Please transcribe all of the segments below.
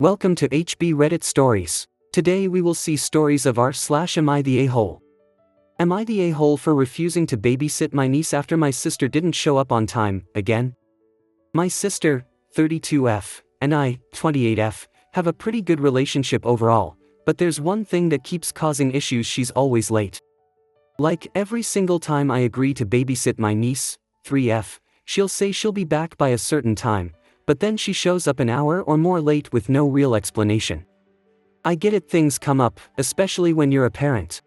Welcome to HB Reddit Stories. Today we will see stories of r/am I the a-hole. Am I the a-hole for refusing to babysit my niece after my sister didn't show up on time, again? My sister, 32F, and I, 28F, have a pretty good relationship overall, but there's one thing that keeps causing issues: she's always late. Like, every single time I agree to babysit my niece, 3F, she'll say she'll be back by a certain time, but then she shows up an hour or more late with no real explanation. I get it, things come up, especially when you're a parent.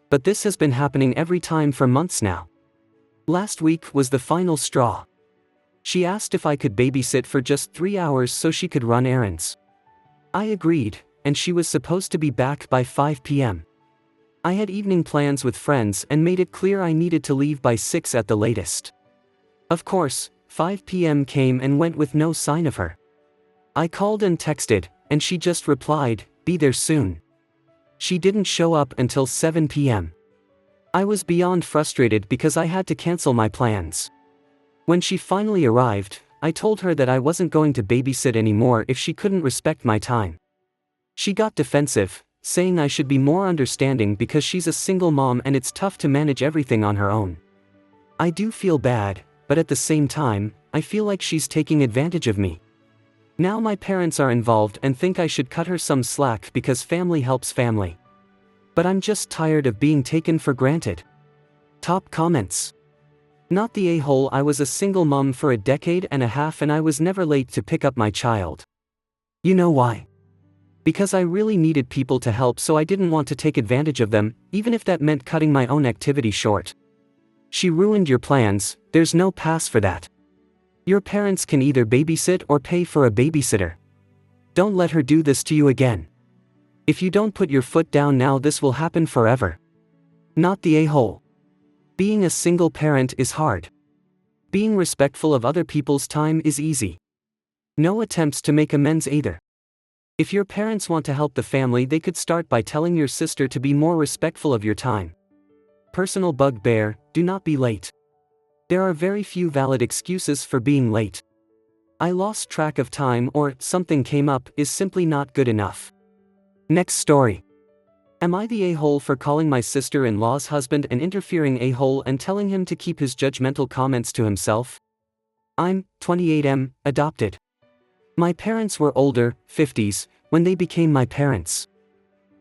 But this has been happening every time for months now. Last week was the final straw. She asked if I could babysit for just 3 hours so she could run errands. I agreed, and she was supposed to be back by 5 p.m. I had evening plans with friends and made it clear I needed to leave by 6 at the latest. Of course, 5 p.m. came and went with no sign of her. I called and texted, and she just replied, "Be there soon." She didn't show up until 7 p.m. I was beyond frustrated because I had to cancel my plans. When she finally arrived, I told her that I wasn't going to babysit anymore if she couldn't respect my time. She got defensive, saying I should be more understanding because she's a single mom and it's tough to manage everything on her own. I do feel bad, but at the same time, I feel like she's taking advantage of me. Now my parents are involved and think I should cut her some slack because family helps family. But I'm just tired of being taken for granted. Top comments. Not the a-hole. I was a single mom for a decade and a half and I was never late to pick up my child. You know why? Because I really needed people to help, so I didn't want to take advantage of them, even if that meant cutting my own activity short. She ruined your plans. There's no pass for that. Your parents can either babysit or pay for a babysitter. Don't let her do this to you again. If you don't put your foot down now, this will happen forever. Not the a-hole. Being a single parent is hard. Being respectful of other people's time is easy. No attempts to make amends either. If your parents want to help the family, they could start by telling your sister to be more respectful of your time. Personal bugbear: do not be late. There are very few valid excuses for being late. "I lost track of time" or "something came up" is simply not good enough. Next story. Am I the a-hole for calling my sister-in-law's husband an interfering a-hole and telling him to keep his judgmental comments to himself? I'm 28M, adopted. My parents were older, 50s, when they became my parents.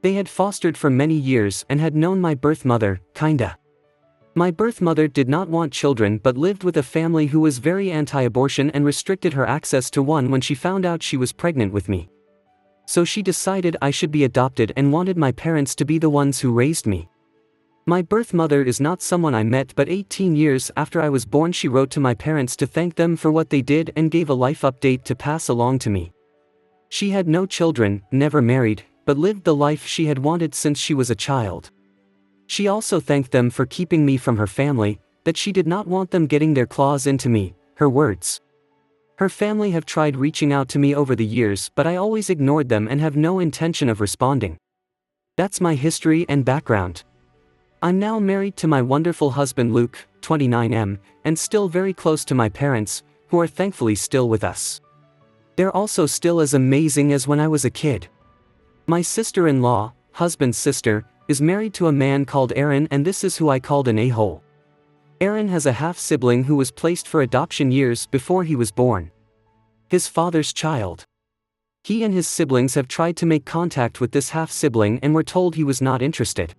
They had fostered for many years and had known my birth mother, kinda. My birth mother did not want children but lived with a family who was very anti-abortion and restricted her access to one when she found out she was pregnant with me. So she decided I should be adopted and wanted my parents to be the ones who raised me. My birth mother is not someone I met, but 18 years after I was born she wrote to my parents to thank them for what they did and gave a life update to pass along to me. She had no children, never married, but lived the life she had wanted since she was a child. She also thanked them for keeping me from her family, that she did not want them getting their claws into me, her words. Her family have tried reaching out to me over the years, but I always ignored them and have no intention of responding. That's my history and background. I'm now married to my wonderful husband Luke, 29M, and still very close to my parents, who are thankfully still with us. They're also still as amazing as when I was a kid. My sister-in-law, husband's sister, is married to a man called Aaron, and this is who I called an a-hole. Aaron has a half-sibling who was placed for adoption years before he was born. His father's child. He and his siblings have tried to make contact with this half-sibling and were told he was not interested.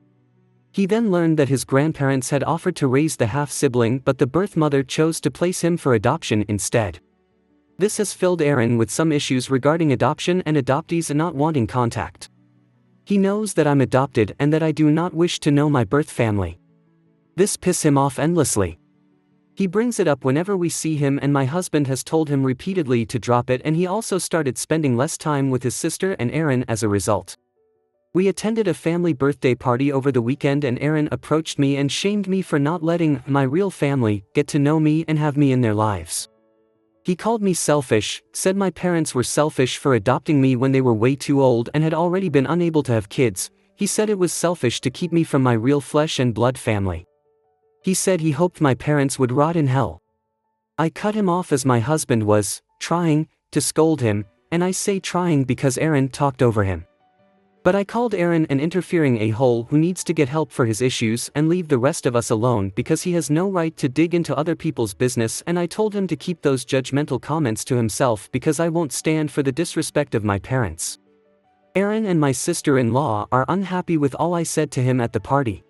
He then learned that his grandparents had offered to raise the half-sibling, but the birth mother chose to place him for adoption instead. This has filled Aaron with some issues regarding adoption and adoptees not wanting contact. He knows that I'm adopted and that I do not wish to know my birth family. This pisses him off endlessly. He brings it up whenever we see him, and my husband has told him repeatedly to drop it, and he also started spending less time with his sister and Aaron as a result. We attended a family birthday party over the weekend and Aaron approached me and shamed me for not letting my real family get to know me and have me in their lives. He called me selfish, said my parents were selfish for adopting me when they were way too old and had already been unable to have kids. He said it was selfish to keep me from my real flesh and blood family. He said he hoped my parents would rot in hell. I cut him off as my husband was trying to scold him, and I say trying because Aaron talked over him. But I called Aaron an interfering a-hole who needs to get help for his issues and leave the rest of us alone because he has no right to dig into other people's business, and I told him to keep those judgmental comments to himself because I won't stand for the disrespect of my parents. Aaron and my sister-in-law are unhappy with all I said to him at the party.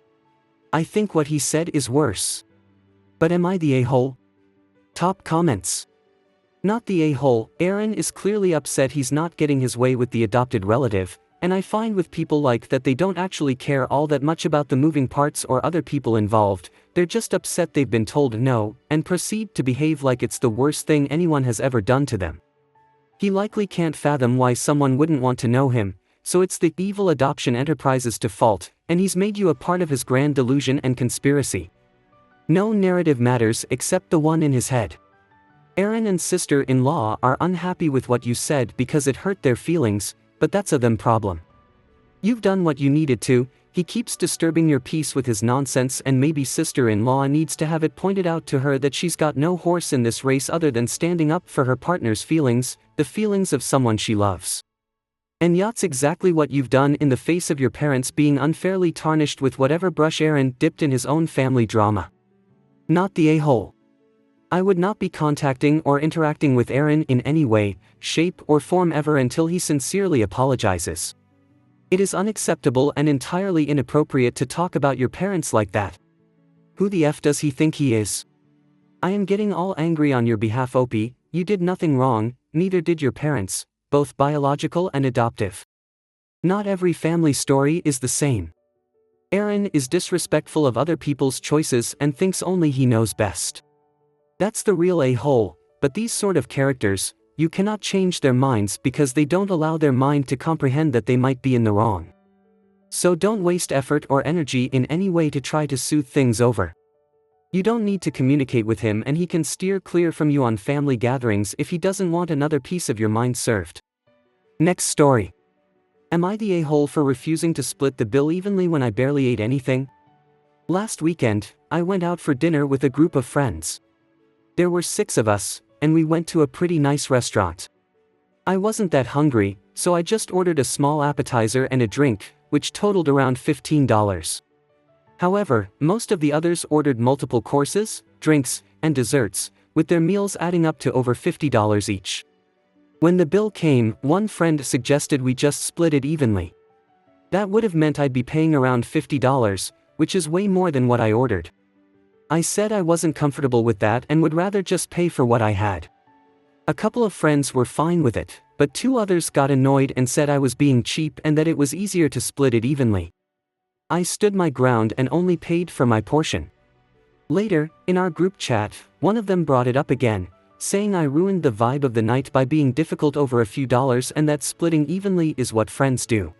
I think what he said is worse. But am I the a-hole? Top comments. Not the a-hole. Aaron is clearly upset he's not getting his way with the adopted relative, and I find with people like that they don't actually care all that much about the moving parts or other people involved, they're just upset they've been told no, and proceed to behave like it's the worst thing anyone has ever done to them. He likely can't fathom why someone wouldn't want to know him, so it's the evil adoption enterprise's fault, and he's made you a part of his grand delusion and conspiracy. No narrative matters except the one in his head. Aaron and sister-in-law are unhappy with what you said because it hurt their feelings, but that's a them problem. You've done what you needed to. He keeps disturbing your peace with his nonsense, and maybe sister-in-law needs to have it pointed out to her that she's got no horse in this race other than standing up for her partner's feelings, the feelings of someone she loves. And that's exactly what you've done in the face of your parents being unfairly tarnished with whatever brush Aaron dipped in his own family drama. Not the a-hole. I would not be contacting or interacting with Aaron in any way, shape, or form ever until he sincerely apologizes. It is unacceptable and entirely inappropriate to talk about your parents like that. Who the F does he think he is? I am getting all angry on your behalf, Opie. You did nothing wrong, neither did your parents, both biological and adoptive. Not every family story is the same. Aaron is disrespectful of other people's choices and thinks only he knows best. That's the real a-hole, but these sort of characters, you cannot change their minds because they don't allow their mind to comprehend that they might be in the wrong. So don't waste effort or energy in any way to try to soothe things over. You don't need to communicate with him, and he can steer clear from you on family gatherings if he doesn't want another piece of your mind served. Next story. Am I the a-hole for refusing to split the bill evenly when I barely ate anything? Last weekend, I went out for dinner with a group of friends. There were 6 of us, and we went to a pretty nice restaurant. I wasn't that hungry, so I just ordered a small appetizer and a drink, which totaled around $15. However, most of the others ordered multiple courses, drinks, and desserts, with their meals adding up to over $50 each. When the bill came, one friend suggested we just split it evenly. That would have meant I'd be paying around $50, which is way more than what I ordered. I said I wasn't comfortable with that and would rather just pay for what I had. A couple of friends were fine with it, but 2 others got annoyed and said I was being cheap and that it was easier to split it evenly. I stood my ground and only paid for my portion. Later, in our group chat, one of them brought it up again, saying I ruined the vibe of the night by being difficult over a few dollars and that splitting evenly is what friends do.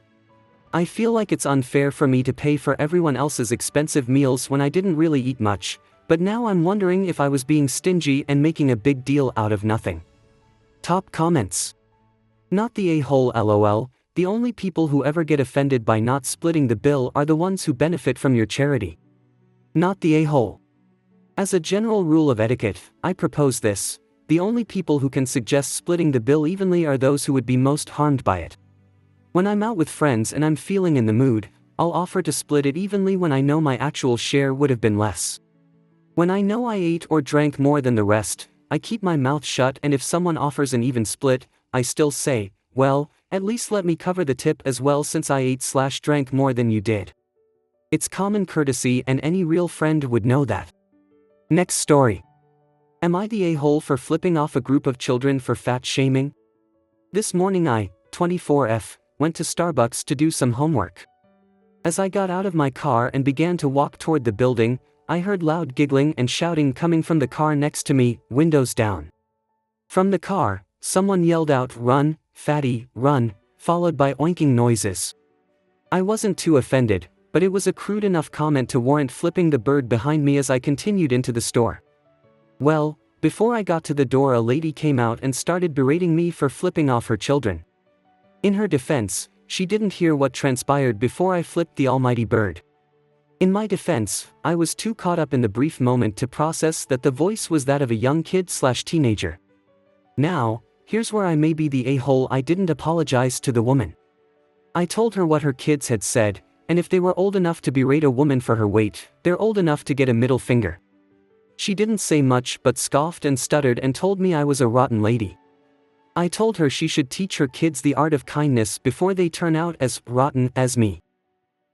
I feel like it's unfair for me to pay for everyone else's expensive meals when I didn't really eat much, but now I'm wondering if I was being stingy and making a big deal out of nothing. Top comments. Not the a-hole lol, the only people who ever get offended by not splitting the bill are the ones who benefit from your charity. Not the a-hole. As a general rule of etiquette, I propose this: the only people who can suggest splitting the bill evenly are those who would be most harmed by it. When I'm out with friends and I'm feeling in the mood, I'll offer to split it evenly when I know my actual share would have been less. When I know I ate or drank more than the rest, I keep my mouth shut, and if someone offers an even split, I still say, well, at least let me cover the tip as well since I ate/drank more than you did. It's common courtesy and any real friend would know that. Next story. Am I the a-hole for flipping off a group of children for fat shaming? This morning I, 24F, went to Starbucks to do some homework. As I got out of my car and began to walk toward the building, I heard loud giggling and shouting coming from the car next to me, windows down. From the car, someone yelled out, "Run, fatty, run," followed by oinking noises. I wasn't too offended, but it was a crude enough comment to warrant flipping the bird behind me as I continued into the store. Well, before I got to the door, a lady came out and started berating me for flipping off her children. In her defense, she didn't hear what transpired before I flipped the almighty bird. In my defense, I was too caught up in the brief moment to process that the voice was that of a young kid/teenager. Now, Here's where I may be the a-hole. I didn't apologize to the woman. I told her what her kids had said, and if they were old enough to berate a woman for her weight, they're old enough to get a middle finger. She didn't say much but scoffed and stuttered and told me I was a rotten lady. I told her she should teach her kids the art of kindness before they turn out as rotten as me.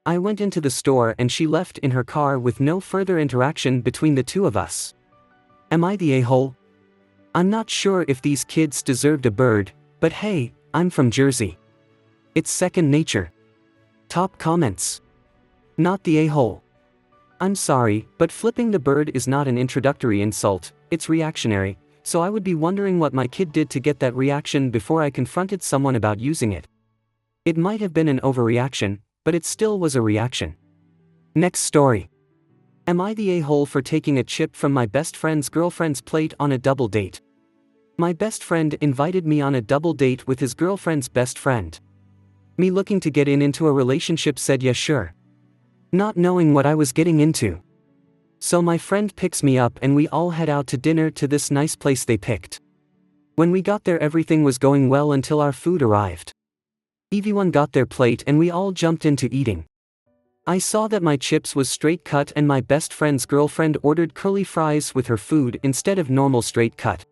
I went into the store and she left in her car with no further interaction between the two of us. Am I the a-hole? I'm not sure if these kids deserved a bird, but hey, I'm from Jersey. It's second nature. Top comments. Not the a-hole. I'm sorry, but flipping the bird is not an introductory insult, it's reactionary, so I would be wondering what my kid did to get that reaction before I confronted someone about using it. It might have been an overreaction, but it still was a reaction. Next story. Am I the a-hole for taking a chip from my best friend's girlfriend's plate on a double date? My best friend invited me on a double date with his girlfriend's best friend. Me looking to get into a relationship said yeah sure. Not knowing what I was getting into. So my friend picks me up and we all head out to dinner to this nice place they picked. When we got there everything was going well until our food arrived. Everyone got their plate and we all jumped into eating. I saw that my chips was straight cut and my best friend's girlfriend ordered curly fries with her food instead of normal straight cut.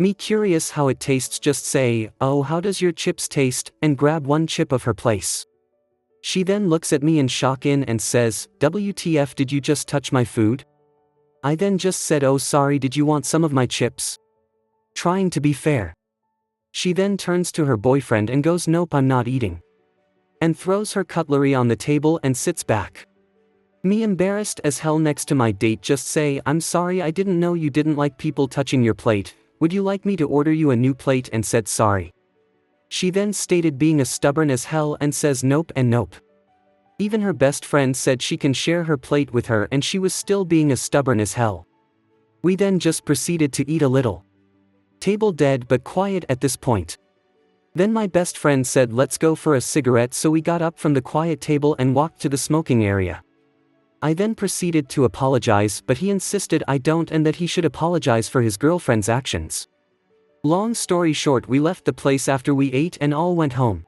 Me curious how it tastes just say, "Oh, how does your chips taste?" and grab one chip of her place. She then looks at me in shock and says, "WTF, did you just touch my food?" I then just said, "Oh sorry, did you want some of my chips?" Trying to be fair. She then turns to her boyfriend and goes, "Nope, I'm not eating." And throws her cutlery on the table and sits back. Me embarrassed as hell next to my date just say, "I'm sorry, I didn't know you didn't like people touching your plate. Would you like me to order you a new plate?" and said sorry. She then stated being as stubborn as hell and says nope and nope. Even her best friend said she can share her plate with her and she was still being as stubborn as hell. We then just proceeded to eat a little. Table dead but quiet at this point. Then my best friend said let's go for a cigarette, so we got up from the quiet table and walked to the smoking area. I then proceeded to apologize, but he insisted I don't and that he should apologize for his girlfriend's actions. Long story short, we left the place after we ate and all went home.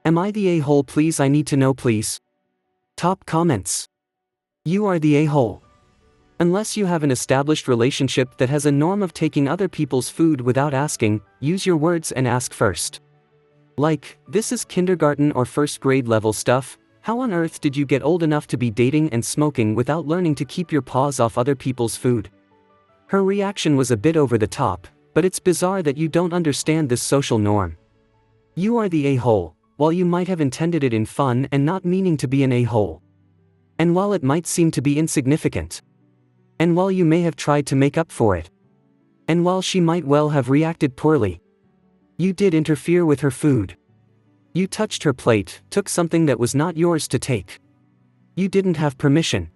Am I the a-hole? Please, I need to know please. Top comments. You are the a-hole. Unless you have an established relationship that has a norm of taking other people's food without asking, use your words and ask first. Like, this is kindergarten or first grade level stuff. How on earth did you get old enough to be dating and smoking without learning to keep your paws off other people's food? Her reaction was a bit over the top, but it's bizarre that you don't understand this social norm. You are the a-hole, while you might have intended it in fun and not meaning to be an a-hole. And while it might seem to be insignificant. And while you may have tried to make up for it. And while she might well have reacted poorly. You did interfere with her food. You touched her plate, took something that was not yours to take. You didn't have permission.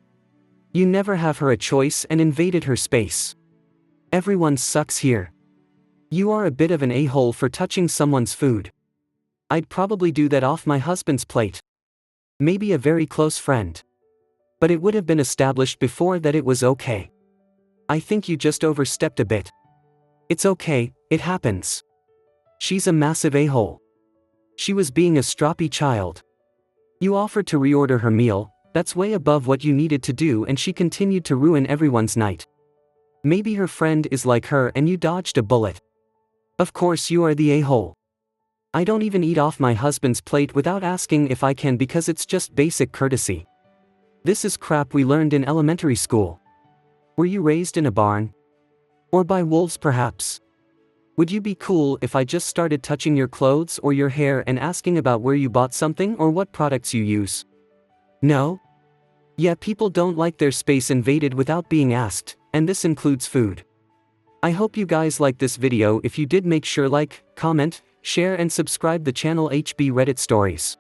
You never have her a choice and invaded her space. Everyone sucks here. You are a bit of an a-hole for touching someone's food. I'd probably do that off my husband's plate. Maybe a very close friend. But it would have been established before that it was okay. I think you just overstepped a bit. It's okay, it happens. She's a massive a-hole. She was being a stroppy child. You offered to reorder her meal, that's way above what you needed to do, and she continued to ruin everyone's night. Maybe her friend is like her and you dodged a bullet. Of course you are the a-hole. I don't even eat off my husband's plate without asking if I can because it's just basic courtesy. This is crap we learned in elementary school. Were you raised in a barn? Or by wolves perhaps? Would you be cool if I just started touching your clothes or your hair and asking about where you bought something or what products you use? No? Yeah, people don't like their space invaded without being asked, and this includes food. I hope you guys liked this video. If you did, make sure like, comment, share and subscribe the channel HB Reddit Stories.